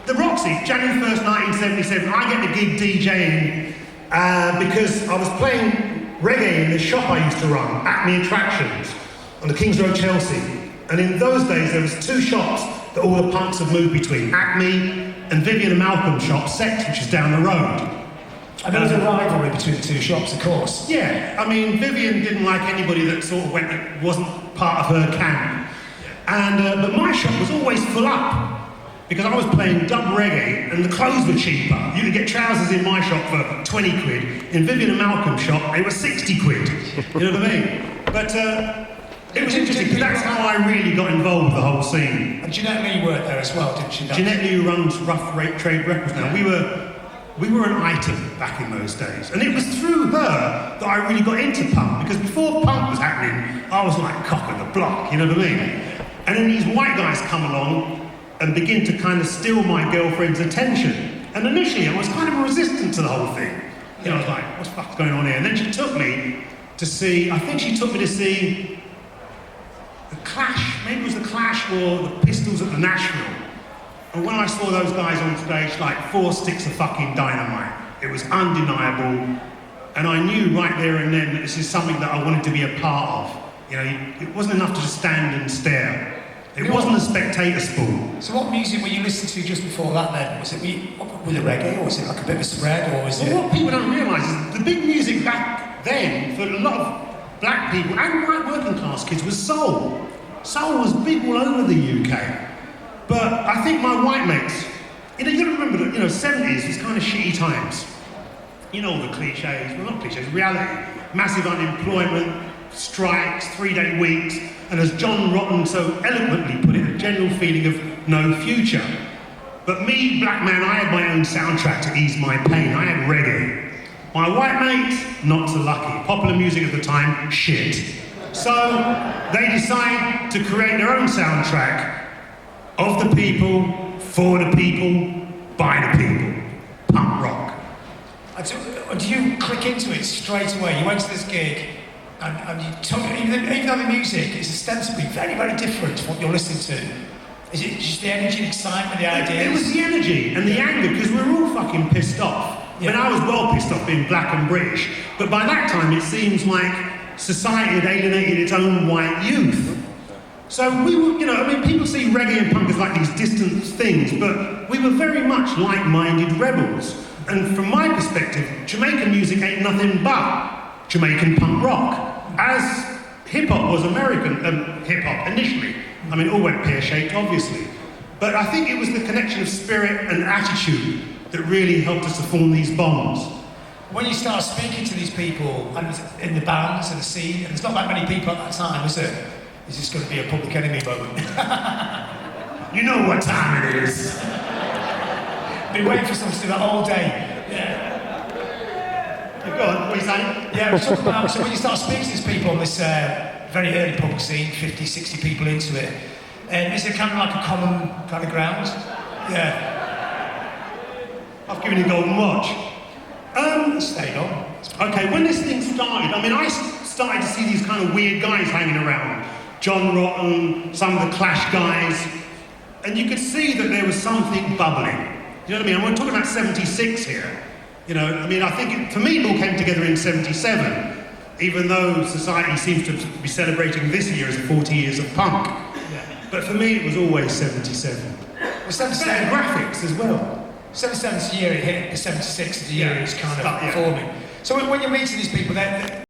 The Roxy, January 1st, 1977, I get the gig DJing because I was playing reggae in the shop I used to run, Acme Attractions, on the Kings Road, Chelsea. And in those days, there was two shops that all the punks had moved between, Acme and Vivian and Malcolm's shop, Sex, which is down the road. And there was a rivalry between the two shops, of course. Yeah, I mean, Vivian didn't like anybody that sort of wasn't part of her camp. And, but my shop was always full up, because I was playing dub reggae and the clothes were cheaper. You could get trousers in my shop for 20 quid. In Vivian and Malcolm's shop, they were 60 quid. You know what I mean? But it was interesting, because that's how I really got involved with the whole scene. And Jeanette Lee worked there as well, didn't she? Jeanette Lee, who runs Rough Trade Records now, we were an item back in those days. And it was through her that I really got into punk, because before punk was happening, I was like cock of the block, you know what I mean? And then these white guys come along and begin to kind of steal my girlfriend's attention. And initially I was kind of resistant to the whole thing. You know, I was like, what the fuck's going on here? And then she took me to see, I think she took me to see the Clash, maybe it was the Clash or the Pistols at the National. And when I saw those guys on stage, like 4 sticks of fucking dynamite, it was undeniable. And I knew right there and then that this is something that I wanted to be a part of. You know, it wasn't enough to just stand and stare. It wasn't a spectator sport. So what music were you listening to just before that then? Was it with a reggae, or was it like a bit of a spread, or was it... Well, what people don't realise is the big music back then, for a lot of black people and white working class kids, was soul. Soul was big all over the UK. But I think my white mates, you know, you gotta remember that, you know, 70s was kind of shitty times. You know, all the cliches, well not cliches, reality. Massive unemployment, strikes, 3-day weeks, and as John Robb so eloquently put it, a general feeling of no future. But me, black man, I had my own soundtrack to ease my pain. I had reggae. My white mates, not so lucky. Popular music at the time, shit. So they decide to create their own soundtrack of the people, for the people, by the people. Punk rock. And do you click into it straight away? You went to this gig, and you took, even though the music is ostensibly very, very different to what you're listening to, is it just the energy and excitement, the ideas? It was the energy and the anger, because we were all fucking pissed off. Yeah. I mean, I was well pissed off being black and British, but by that time it seems like society had alienated its own white youth. So we were, you know, I mean, people see reggae and punk as like these distant things, but we were very much like-minded rebels. And from my perspective, Jamaican music ain't nothing but Jamaican punk rock, as hip-hop was American hip-hop initially. I mean, it all went pear-shaped, obviously. But I think it was the connection of spirit and attitude that really helped us to form these bonds. When you start speaking to these people, and in the bands and the scene, and there's not that many people at that time, is there? Is this going to be a Public Enemy moment? You know what time it is. Been waiting for someone to do that all day. Yeah. Go on, what are you saying? Yeah, we're talking about, so when you start speaking to these people on this very early punk scene, 50, 60 people into it, is it kind of like a common kind of ground? Yeah. I've given you a golden watch. Stayed on. Okay, when this thing started, I mean, I started to see these kind of weird guys hanging around. John Robb, some of the Clash guys, and you could see that there was something bubbling. You know what I mean? And we're talking about 76 here. You know, I mean, I think, for me, it all came together in 77, even though society seems to be celebrating this year as 40 years of punk. Yeah. But for me, it was always 77. Well, 77 graphics as well. 77's the year it hit, the 76 is the year it's kind of forming. So when you're meeting these people,